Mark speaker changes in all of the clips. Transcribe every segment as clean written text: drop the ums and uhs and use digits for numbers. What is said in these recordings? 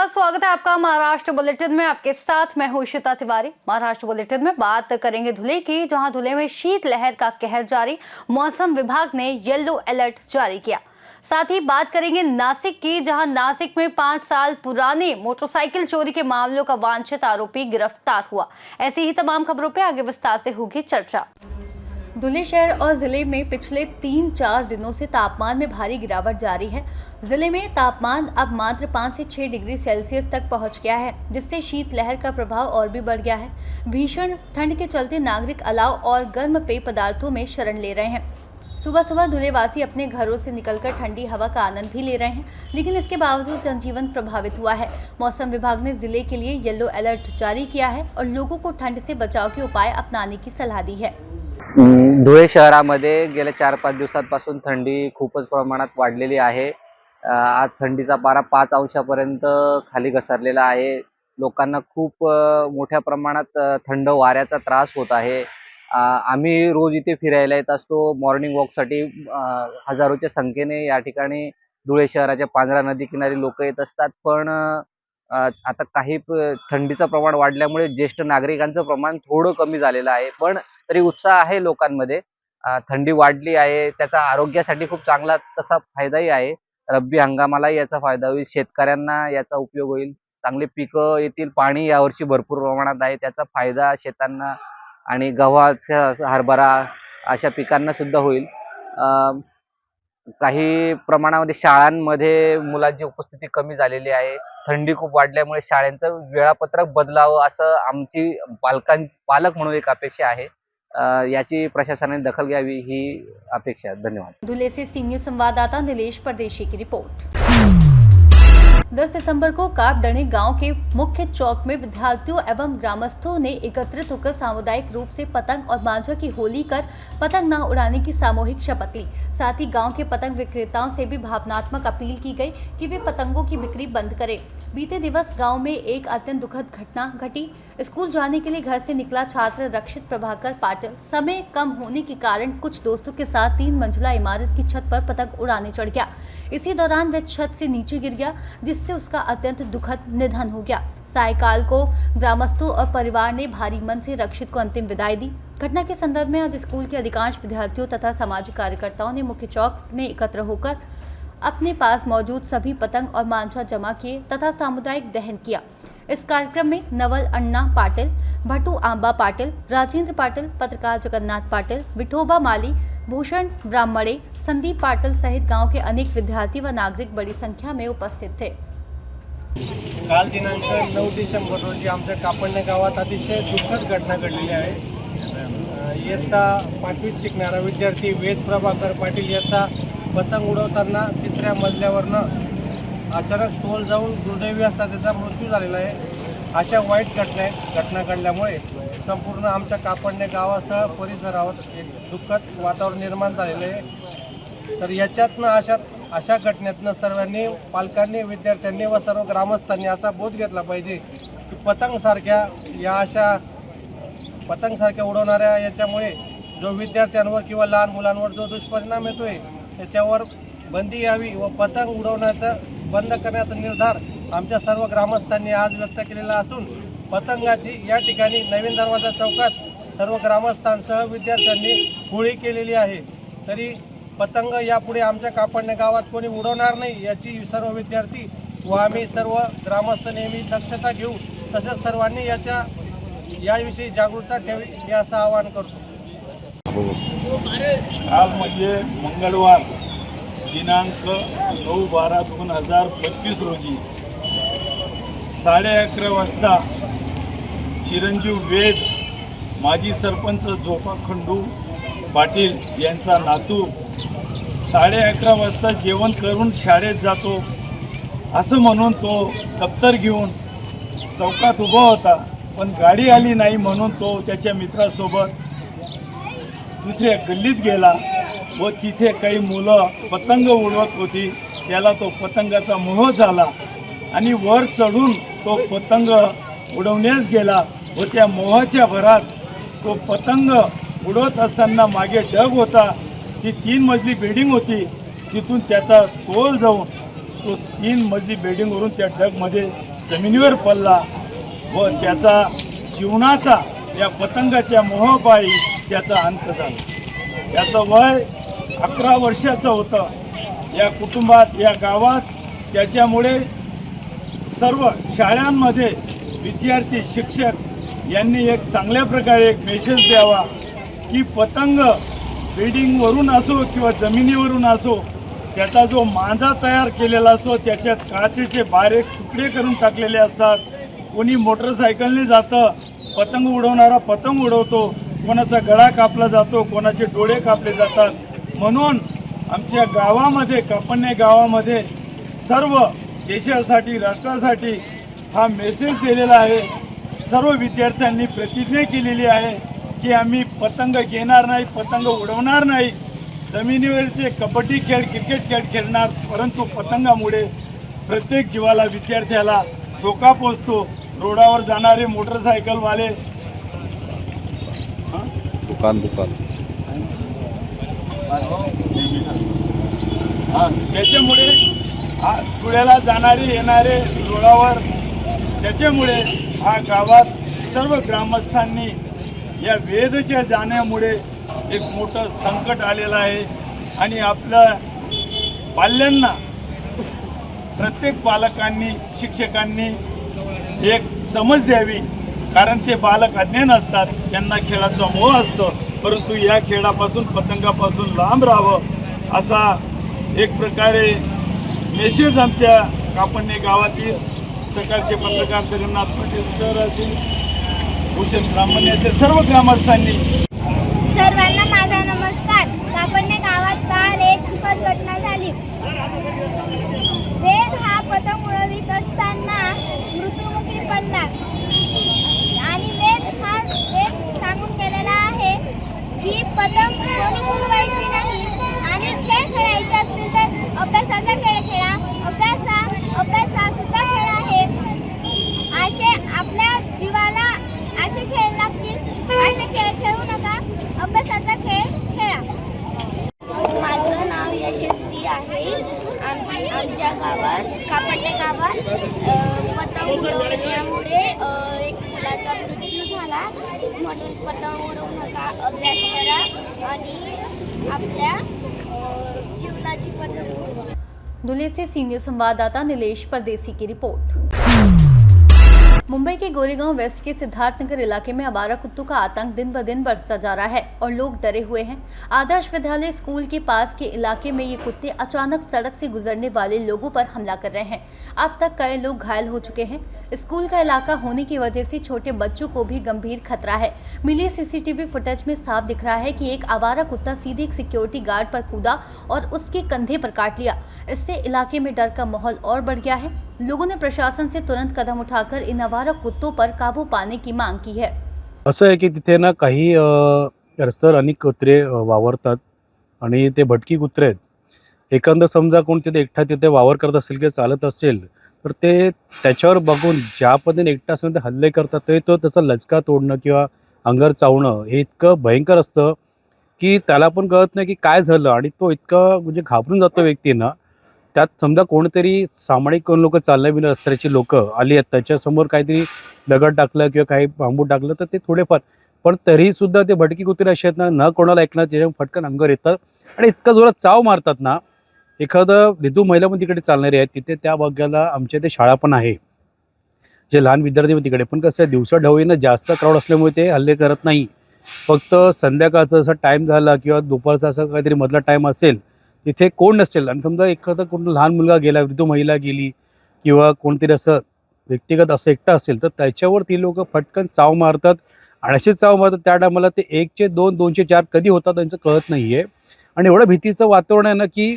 Speaker 1: स्वागत है आपका महाराष्ट्र बुलेटिन में। आपके साथ मैं हूं इशिता तिवारी। महाराष्ट्र बुलेटिन में बात करेंगे धुले की, जहां धुले में शीत लहर का कहर जारी। मौसम विभाग ने येलो अलर्ट जारी किया। साथ ही बात करेंगे नासिक की, जहां नासिक में 5 साल पुराने मोटरसाइकिल चोरी के मामलों का वांछित आरोपी गिरफ्तार हुआ। ऐसी ही तमाम खबरों पर आगे विस्तार से होगी चर्चा। धुले शहर और जिले में पिछले 3-4 दिनों से तापमान में भारी गिरावट जारी है। जिले में तापमान अब मात्र 5 से 6 डिग्री सेल्सियस तक पहुंच गया है, जिससे शीतलहर का प्रभाव और भी बढ़ गया है। भीषण ठंड के चलते नागरिक अलाव और गर्म पेय पदार्थों में शरण ले रहे हैं। सुबह सुबह धुलेवासी अपने घरों से निकलकर ठंडी हवा का आनंद भी ले रहे हैं, लेकिन इसके बावजूद जनजीवन प्रभावित हुआ है। मौसम विभाग ने जिले के लिए येलो अलर्ट जारी किया है और लोगों को ठंड से बचाव के उपाय अपनाने की सलाह दी है।
Speaker 2: धुळे शहरामध्ये गेल्या 4-5 दिवसांपासून थंडी खूपच प्रमाणात वाढलेली आहे। आज थंडीचा पारा 5 अंशापर्यंत खाली घसरलेला आहे। लोकांना खूप मोठ्या प्रमाणात थंड वाऱ्याचा त्रास होत आहे। आम्ही रोज इथे फिरायला येत असतो मॉर्निंग वॉकसाठी। हजारोच्या संख्येने या ठिकाणी धुळे शहराच्या पांझरा नदी किनारी लोक येत असतात, पण आता काही थंडीचं प्रमाण वाढल्यामुळे ज्येष्ठ नागरिकांचं प्रमाण थोडं कमी झालेलं आहे, पण तरी उत्साह आहे लोकांमध्ये। थंडी वाढली आहे, त्याचा आरोग्यासाठी खूप चांगला तसा फायदाही आहे। रब्बी हंगामालाही याचा फायदा होईल, शेतकऱ्यांना याचा उपयोग होईल, चांगले पिकं येतील, पाणी यावर्षी भरपूर प्रमाणात आहे, त्याचा फायदा शेतांना आणि गव्हाचा हरभरा अशा पिकांना सुद्धा होईल। काही प्रमाणामध्ये शाळांमध्ये मुलांची उपस्थिती कमी झालेली आहे। थंडी खूप वाढल्यामुळे शाळेचं वेळापत्रक बदलावं असं आमची पालक म्हणून एक अपेक्षा आहे। याची प्रशासनाने दखल घ्यावी ही अपेक्षा। धन्यवाद।
Speaker 1: धुले से सी न्यूज संवाददाता नीलेश परदेशी की रिपोर्ट। 10 दिसंबर को कापडणे गांव के मुख्य चौक में विद्यार्थियों एवं ग्रामस्थों ने एकत्रित होकर सामुदायिक रूप से पतंग और मांझा की होली कर पतंग न उड़ाने की सामूहिक शपथ ली। साथ ही गांव के पतंग विक्रेताओं से भी भावनात्मक अपील की गई कि वे पतंगों की बिक्री बंद करें। बीते दिवस गांव में एक अत्यंत दुखद घटना घटी। स्कूल जाने के लिए घर से निकला छात्र रक्षित प्रभाकर पाटिल समय कम होने के कारण कुछ दोस्तों के साथ 3 मंजिला इमारत की छत पर पतंग उड़ाने चढ़ गया। इसी दौरान वह छत से नीचे गिर गया, जिससे उसका अत्यंत दुखद निधन हो गया। सायकाल को ग्रामस्थों और परिवार ने भारी मन से रक्षित को अंतिम विदाई दी। घटना के संदर्भ में आज स्कूल के अधिकांश विद्यार्थियों तथा सामाजिक कार्यकर्ताओं ने मुख्य चौक में एकत्र होकर अपने पास मौजूद सभी पतंग और मांझा जमा किए तथा सामुदायिक दहन किया। इस कार्यक्रम में नवल अन्ना पाटिल, भटू आंबा पाटिल, राजेंद्र पाटिल, पत्रकार जगन्नाथ पाटिल, विठोबा माली, भूषण ब्राह्मणे, संदीप पाटिल सहित गांव के अनेक विद्यार्थी व नागरिक बड़ी संख्या में उपस्थित थे।
Speaker 3: काल दिनांक 9 डिसेंबर रोजी आमच्या कापडणे गावात अतिशय दुःखद घटना घडलेली आहे। इयत्ता 5वीत शिकणारा विद्यार्थी वेद प्रभाकर पाटील याचा पतंग उडवताना 3ऱ्या मजल्यावरनं अचानक तोल जाऊन दुर्दैवी असा त्याचा मृत्यू झालेला आहे। अशा वाईट घटना घडल्यामुळे संपूर्ण आमच्या कापडणे गावासह परिसरावर एक दुःखद वातावरण निर्माण झालेलं आहे। तर याच्यातनं अशा घटनेतनं सर्वांनी, पालकांनी, विद्यार्थ्यांनी व सर्व ग्रामस्थांनी असा बोध घेतला पाहिजे की पतंगसारख्या उडवणाऱ्या याच्यामुळे जो विद्यार्थ्यांवर किंवा लहान मुलांवर जो दुष्परिणाम येतोय त्याच्यावर बंदी यावी व पतंग उडवण्याचा बंद करण्याचा निर्धार आमच्या सर्व ग्रामस्थांनी आज व्यक्त केलेला असून पतंगाची या ठिकाणी नवीन दरवाजा चौकात सर्व ग्रामस्थांसह विद्यार्थ्यांनी होळी केलेली आहे। तरी पतंग यापुढे आमच्या कापडणे गावात कोणी उडवणार नाही याची सर्व विद्यार्थी व आम्ही सर्व ग्रामस्थ नेहमी दक्षता घेऊ, तसेच सर्वांनी याविषयी जागरूकता ठेवी हे असं आवाहन करतो।
Speaker 4: काल म्हणजे मंगळवार दिनांक 9/12/2025 रोजी 11:30 वाजता चिरंजीव वेद माजी सरपंच झोपा खंडू पाटील यांचा नातू 11:30 वाजता जेवण करून शाळेत जातो असं म्हणून तो दप्तर घेऊन चौकात उभा होता, पण गाडी आली नाही म्हणून तो त्याच्या मित्रासोबत दुसऱ्या गल्लीत गेला व तिथे काही मुलं पतंग उडवत होती। त्याला तो पतंगाचा मोह झाला आणि वर चढून तो पतंग उडवण्यास गेला व त्या मोहाच्या भरात तो पतंग उडवत असताना मागे ढग होता, ती 3 मजली बिल्डिंग होती, तिथून त्याचा तोल जाऊन तो 3 मजली बिल्डिंगवरून त्या ढगमध्ये जमिनीवर पडला व त्याचा जीवनाचा या पतंगाच्या मोहापायी त्याचा अंत झाला। त्याचं वय 11 वर्षाचं होतं। या कुटुंबात, या गावात त्याच्यामुळे सर्व शाळांमध्ये विद्यार्थी, शिक्षक यांनी एक चांगल्या प्रकारे एक मेसेज द्यावा की पतंग बिल्डिंगवरून असो किंवा जमिनीवरून असो, त्याचा जो मांजा तयार केलेला असतो त्याच्यात काचेचे बारीक तुकडे करून टाकलेले असतात। कोणी मोटरसायकलने जातं, पतंग उडवणारा पतंग उडवतो, कोणाचा गळा कापला जातो, कोणाचे डोळे कापले जातात। म्हणून आमच्या गावामध्ये, कापण्णे गावामध्ये सर्व देशासाठी, राष्ट्रासाठी हा मेसेज दिलेला आहे। सर्व विद्यार्थ्यांनी प्रतिज्ञा केलेली आहे की आम्ही पतंग घेणार नाही, पतंग उडवणार नाही, जमिनीवरचे कबड्डी खेळ, क्रिकेट खेळ खेळणार, परंतु पतंगामुळे प्रत्येक जीवाला, विद्यार्थ्याला धोका पोचतो। रोडावर जाणारे मोटरसायकलवाले,
Speaker 5: दुकान
Speaker 4: त्याच्यामुळे धुळ्याला जाणारे येणारे रोडावर, त्याच्यामुळे हा गावात सर्व ग्रामस्थांनी या वेदच्या जाण्यामुळे एक मोठं संकट आलेलं आहे। आणि आपल्या पाल्यांना प्रत्येक पालकांनी, शिक्षकांनी एक समज द्यावी, कारण ते बालक अज्ञान असतात, त्यांना खेळाचा मोह असतो, परंतु या खेळापासून, पतंगापासून लांब राहावं असा एक प्रकारे मेसेज आमच्या कापण्णे गावातील सकाळचे पत्रकार जगन्नाथ पाटील सर असेल, भूषण ब्राह्मण याचे सर्व ग्रामस्थांनी।
Speaker 6: सर्वांना माझा नमस्कार। कापण्णे गावात काल एक दुःखद घटना झाली। वेद हा पतंग उडवित असताना मृत्युमुखी पडला आणि वेद सांगून गेलेला आहे की पतंग कोणी उडवायची नाही आणि खेळ खेळायचे असतील तर अभ्यासाचा खेळ खेळा, अभ्यास हा सुद्धा खेळ आहे। असे आपल्या जीवाला असे खेळ लागतील, असे खेळ खेळू नका, अभ्यासाचा खेळ खेळा। माझं नाव यशस्वी आहे। आमच्या गावात, कापण्णे गावात पतंग उडवण्यामुळे एक मुलाचा मृत्यू झाला। म्हणून पतंग उडवू नका, अभ्यास करा आणि आपल्या जीवनाची पतंग उडवा।
Speaker 1: धुले से सीनियर संवाददाता नीलेश परदेसी की रिपोर्ट। मुंबई के गोरेगांव वेस्ट के सिद्धार्थनगर इलाके में आवारा कुत्तों का आतंक दिन ब दिन बढ़ता जा रहा है और लोग डरे हुए हैं। आदर्श विद्यालय स्कूल के पास के इलाके में ये कुत्ते अचानक सड़क से गुजरने वाले लोगों पर हमला कर रहे हैं। अब तक कई लोग घायल हो चुके हैं। स्कूल का इलाका होने की वजह से छोटे बच्चों को भी गंभीर खतरा है। मिली सीसीटीवी फुटेज में साफ दिख रहा है कि एक आवारा कुत्ता सीधे एक सिक्योरिटी गार्ड पर कूदा और उसके कंधे पर काट लिया। इससे इलाके में डर का माहौल और बढ़ गया है। लोगों ने प्रशासन से तुरंत कदम उठाकर इन आवारा कुत्तों पर काबू पाने की मांग की है।
Speaker 7: असं आहे की तिथे ना काही रस्त्यावर अनेक कुत्रे वावरतात आणि ते भटकी कुत्रे आहेत। एखादं समजा कोण तिथे एकटा तिथे वावर करत असेल किंवा चालत असेल तर ते त्याच्यावर बघून ज्या पद्धतीने एकटा असेल ते हल्ले करतात, ते तो त्याचा लचका तोडणं किंवा अंगावर चावणं हे इतकं भयंकर असतं की त्याला पण कळत नाही की काय झालं आणि तो इतकं म्हणजे घाबरून जातो व्यक्तींना। त्यात समजा कोणतरी सामाजिक कोण लोक चालण्या बिना रस्त्याची लोक आली आहेत, त्याच्यासमोर काहीतरी दगड टाकलं किंवा काही बांबू टाकलं तर ते थोडेफार, पण तरीसुद्धा ते भटकी कुत्रे असे आहेत ना, न कोणाला ऐकणार, त्याच्या फटकन अंगावर येतात आणि इतका जोरात चाव मारतात ना। एखादं विधू महिला पण तिकडे चालणारी आहेत, तिथे त्या भागाला आमच्या इथे शाळा पण आहे, जे लहान विद्यार्थी पण तिकडे, पण कसं आहे दिवसा ढवळीनं जास्त क्राऊड असल्यामुळे ते हल्ले करत नाही। फक्त संध्याकाळचा असा टाईम झाला किंवा दुपारचा असा काहीतरी मधला टाईम असेल तिथे कोण नसेल आणि समजा एखादा कोण लहान मुलगा गेला, वृद्ध महिला गेली किंवा कोणतरी असं व्यक्तिगत असं एकटा असेल तर त्याच्यावर ती लोक फटकन चाव मारतात आणि अशी चाव मारतात त्या टायमाला ते 1चे 2, 2चे 4 कधी होतात त्यांचं कळत नाही आहे। आणि एवढं भीतीचं वातावरण आहे ना की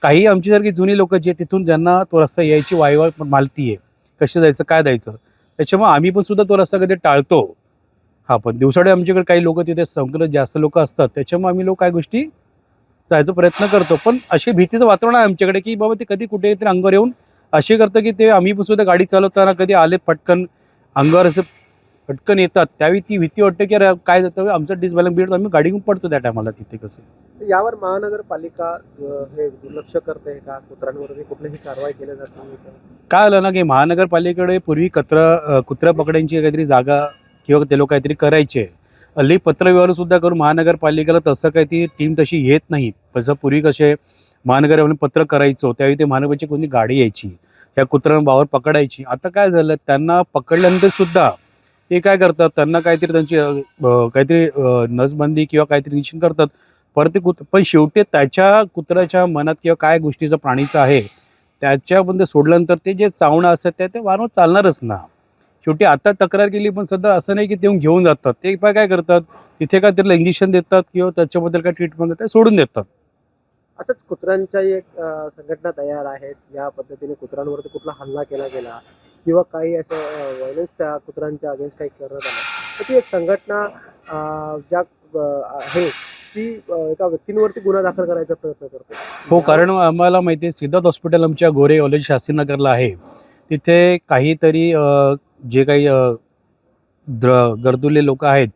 Speaker 7: काही आमच्यासारखी जुनी लोक जे तिथून ज्यांना तो रस्ता यायची वायवा मालती आहे, कसे जायचं काय जायचं, त्याच्यामुळे आम्ही पण सुद्धा तो रस्ता कधी टाळतो। हा, पण दिवसाडे आमच्याकडे काही लोक तिथे संख्येने जास्त लोक असतात, त्याच्यामुळे आम्ही लोक काही गोष्टी जायचा प्रयत्न करतो। पण अशी भीतीचं वातावरण आहे आमच्याकडे की बाबा ते कधी कुठेतरी अंगावर येऊन असे करतं की ते आम्ही पण सुद्धा गाडी चालवताना कधी आले पटकन अंगावर असं पटकन येतात त्यावेळी ती भीती वाटते की अरे काय जातं आमचं डिसबॅलन्स बिघडतं, आम्ही गाडी घेऊन पडतो त्या टायमाला तिथे. कसं
Speaker 5: यावर महानगरपालिका हे दुर्लक्ष करते का? कुत्र्यांवरती कुठलीही कारवाई केली जात नाही का?
Speaker 7: काय आलं ना की महानगरपालिकेकडे पूर्वी कुत्रा पकडायची काहीतरी जागा किंवा ते लोक काहीतरी करायचे. हल्ली पत्रव्यवहार सुद्धा करून महानगरपालिकेला तसं काही ती टीम तशी येत नाही. तसं पूर्वी कसे महानगरपालिकेने पत्र करायचो त्यावेळी ते महानगरपालिकेची कोणी गाडी यायची त्या कुत्र्यांना वावर पकडायची. आता काय झालं, त्यांना पकडल्यानंतर सुद्धा ते काय करतात, त्यांना काहीतरी त्यांची काहीतरी नसबंदी किंवा काहीतरी निरीक्षण करतात. परत ते पण शेवटी त्याच्या कुत्र्याच्या मनात किंवा काय गोष्टीचं प्राणीचं आहे त्याच्याबद्दल सोडल्यानंतर ते जे चावणं असतं ते वारंवार चालणारच ना. शेवटी आता तक्रार केली पण सध्या असं नाही की ते घेऊन जातात. ते काय करतात, तिथे काय त्याला इंजेक्शन देतात किंवा त्याच्याबद्दल काय ट्रीटमेंट देतात, सोडून देतात.
Speaker 5: असंच कुत्र्यांच्या एक संघटना तयार आहेत. या पद्धतीने कुत्र्यांवरती कुठला हल्ला केला गेला किंवा काही असं व्हायलन्स त्या कुत्र्यांच्या अगेन्स्ट काही करण्यात आलं तर ती एक संघटना ज्या आहे ती एका व्यक्तींवरती गुन्हा दाखल करायचा प्रयत्न करते.
Speaker 7: हो, कारण आम्हाला माहिती आहे सिद्धार्थ हॉस्पिटल आमच्या गोरे कॉलेज शास्त्रीनगरला आहे. तिथे काहीतरी जे काही गरजुले लोक आहेत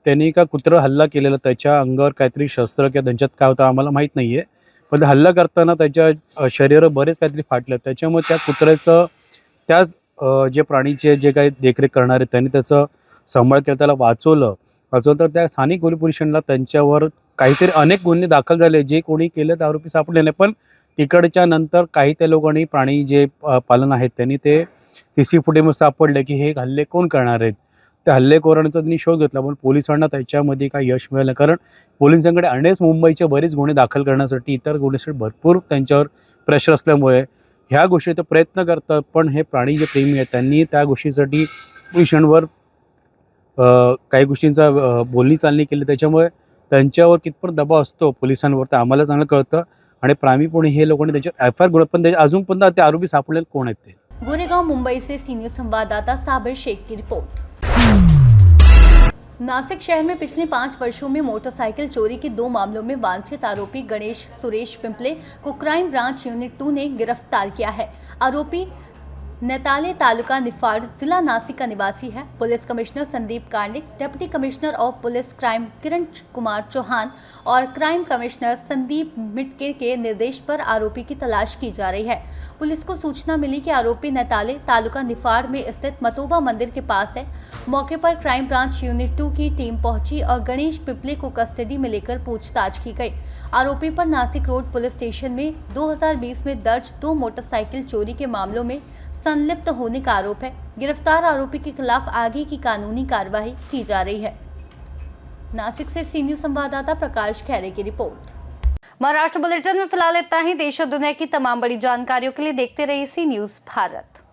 Speaker 7: त्यांनी एका कुत्रं हल्ला केलेला. त्याच्या अंगावर काहीतरी शस्त्र किंवा त्यांच्यात काय होतं आम्हाला माहीत नाही आहे. पण हल्ला करताना त्याच्या शरीर बरेच काहीतरी फाटलं. त्याच्यामुळे त्या कुत्र्याचं त्याच जे प्राणीचे जे काही देखरेख करणारे त्यांनी त्याचं सांभाळ केला, त्याला वाचवलं तर त्या स्थानिक पोलीस स्टेशनला त्यांच्यावर काहीतरी अनेक गुन्हे दाखल झाले. जे कोणी केले ते आरोपी सापडले नाही. पण तिकडच्या नंतर काही त्या लोकांनी प्राणी जे पालन आहेत त्यांनी ते CC फुटेजमध्ये सापडले की हे हल्ले कोण करणार आहेत. त्या हल्लेखोरांचा त्यांनी शोध घेतला पण पोलिसांना त्याच्यामध्ये काही यश मिळालं नाही. कारण पोलिसांकडे अनेक मुंबईचे बरेच गुन्हे दाखल करण्यासाठी इतर गुन्ह्यासाठी भरपूर त्यांच्यावर प्रेशर असल्यामुळे ह्या गोष्टी ते प्रयत्न करतात. पण हे प्राणी जे प्रेमी आहेत त्यांनी त्या गोष्टीसाठी पोलिसांवर काही गोष्टींचा बोलणी चालणी केली. त्याच्यामुळे त्यांच्यावर कितपत दबाव असतो पोलिसांवर ते आम्हाला चांगलं कळतं. आणि प्राणीपुणे हे लोकांनी त्याच्या FIR गुन्हा पण अजून पण ते आरोपी सापडलेले कोण आहेत ते.
Speaker 1: गोरेगांव मुंबई से सीनियर संवाददाता साबिर शेख की रिपोर्ट। नासिक शहर में पिछले 5 वर्षों में मोटरसाइकिल चोरी के 2 मामलों में वांछित आरोपी गणेश सुरेश पिंपले को क्राइम ब्रांच यूनिट 2 ने गिरफ्तार किया है। आरोपी नेताले तालुका निफाड़ जिला नासिक का निवासी है। Police commissioner Sandeep Karnik, deputy commissioner of police crime Kiran Kumar Chauhan और क्राइम कमिश्नर संदीप मिटके के निर्देश पर आरोपी की तलाश की जा रही है। पुलिस को सूचना मिली कि आरोपी नेताले तालुका निफाड़ में स्थित मतोबा मंदिर के पास है। मौके पर क्राइम ब्रांच यूनिट 2 की टीम पहुंची और गणेश पिपले को कस्टडी में लेकर पूछताछ की गई। आरोपी पर नासिक रोड पुलिस स्टेशन में 2020 में दर्ज 2 मोटरसाइकिल चोरी के मामलों में संलिप्त होने का आरोप है। गिरफ्तार आरोपी के खिलाफ आगे की कानूनी कार्रवाई की जा रही है। नासिक से सीनियर संवाददाता प्रकाश खैरे की रिपोर्ट। महाराष्ट्र बुलेटिन में फिलहाल इतना ही। देश और दुनिया की तमाम बड़ी जानकारियों के लिए देखते रहिए सी न्यूज़ भारत।